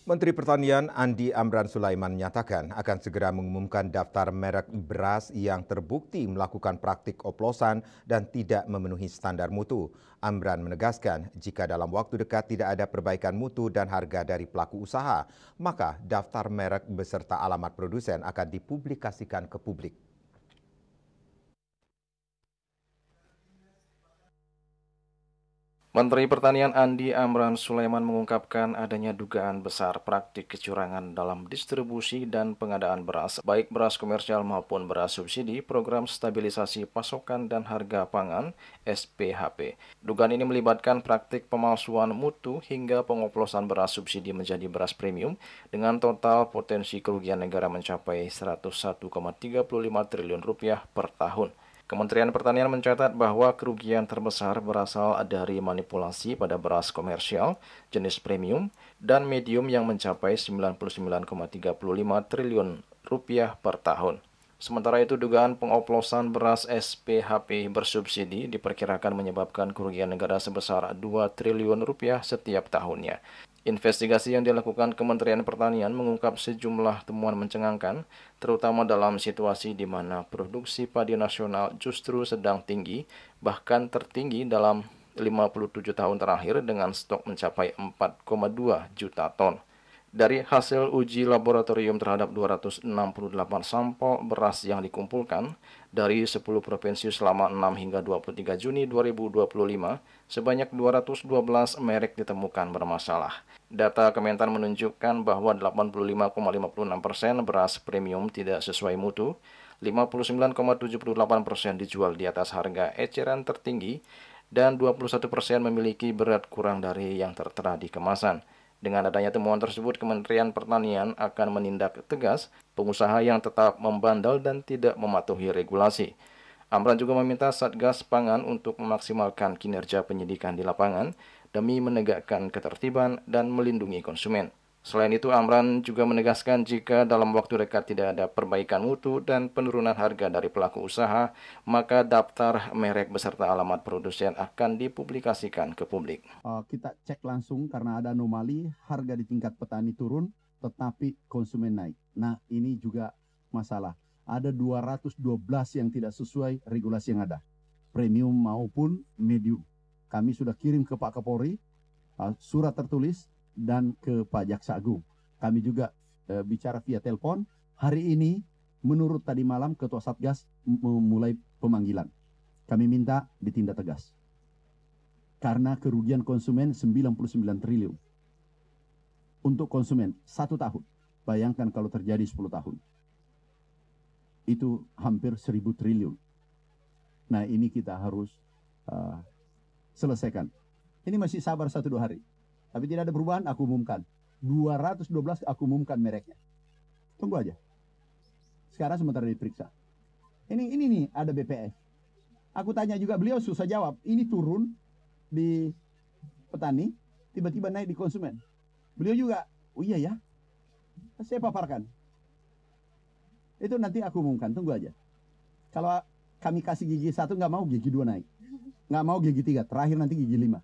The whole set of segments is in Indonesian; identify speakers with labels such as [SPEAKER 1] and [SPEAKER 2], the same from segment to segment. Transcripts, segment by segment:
[SPEAKER 1] Menteri Pertanian Andi Amran Sulaiman menyatakan akan segera mengumumkan daftar merek beras yang terbukti melakukan praktik oplosan dan tidak memenuhi standar mutu. Amran menegaskan jika dalam waktu dekat tidak ada perbaikan mutu dan harga dari pelaku usaha, maka daftar merek beserta alamat produsen akan dipublikasikan ke publik.
[SPEAKER 2] Menteri Pertanian Andi Amran Sulaiman mengungkapkan adanya dugaan besar praktik kecurangan dalam distribusi dan pengadaan beras, baik beras komersial maupun beras subsidi Program Stabilisasi Pasokan dan Harga Pangan (SPHP). Dugaan ini melibatkan praktik pemalsuan mutu hingga pengoplosan beras subsidi menjadi beras premium dengan total potensi kerugian negara mencapai Rp101,35 triliun per tahun. Kementerian Pertanian mencatat bahwa kerugian terbesar berasal dari manipulasi pada beras komersial, jenis premium, dan medium yang mencapai Rp99,35 triliun per tahun. Sementara itu, dugaan pengoplosan beras SPHP bersubsidi diperkirakan menyebabkan kerugian negara sebesar Rp2 triliun setiap tahunnya. Investigasi yang dilakukan Kementerian Pertanian mengungkap sejumlah temuan mencengangkan, terutama dalam situasi di mana produksi padi nasional justru sedang tinggi, bahkan tertinggi dalam 57 tahun terakhir dengan stok mencapai 4,2 juta ton. Dari hasil uji laboratorium terhadap 268 sampel beras yang dikumpulkan dari 10 provinsi selama 6 hingga 23 Juni 2025, sebanyak 212 merek ditemukan bermasalah. Data Kementan menunjukkan bahwa 85,56% beras premium tidak sesuai mutu, 59,78% dijual di atas harga eceran tertinggi, dan 21% memiliki berat kurang dari yang tertera di kemasan. Dengan adanya temuan tersebut, Kementerian Pertanian akan menindak tegas pengusaha yang tetap membandel dan tidak mematuhi regulasi. Amran juga meminta Satgas Pangan untuk memaksimalkan kinerja penyidikan di lapangan demi menegakkan ketertiban dan melindungi konsumen. Selain itu, Amran juga menegaskan jika dalam waktu dekat tidak ada perbaikan mutu dan penurunan harga dari pelaku usaha, maka daftar merek beserta alamat produsen akan dipublikasikan ke publik.
[SPEAKER 3] Kita cek langsung karena ada anomali harga di tingkat petani turun tetapi konsumen naik. Nah, ini juga masalah. Ada 212 yang tidak sesuai regulasi yang ada, premium maupun medium. Kami sudah kirim ke Pak Kapolri surat tertulis dan ke Pak Jaksa Agung. Kami juga bicara via telepon. Hari ini menurut tadi malam Ketua Satgas memulai pemanggilan. Kami minta ditindak tegas. Karena kerugian konsumen 99 triliun. Untuk konsumen 1 tahun. Bayangkan kalau terjadi 10 tahun. Itu hampir 1.000 triliun. Nah, ini kita harus selesaikan. Ini masih sabar 1-2 hari. Tapi tidak ada perubahan, aku umumkan. 212 aku umumkan mereknya. Tunggu aja. Sekarang sementara diperiksa. Ini nih ada BPS. Aku tanya juga, beliau susah jawab. Ini turun di petani, tiba-tiba naik di konsumen. Beliau juga, oh iya ya, saya paparkan. Itu nanti aku umumkan, tunggu aja. Kalau kami kasih gigi 1, nggak mau gigi 2 naik. Nggak mau gigi 3, terakhir nanti gigi 5.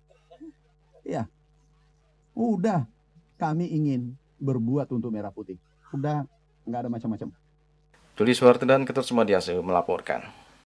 [SPEAKER 3] Iya. Udah, kami ingin berbuat untuk merah putih. Udah, nggak ada macam-macam.
[SPEAKER 2] Rudi Suharto dan Ketut Sumadiase melaporkan.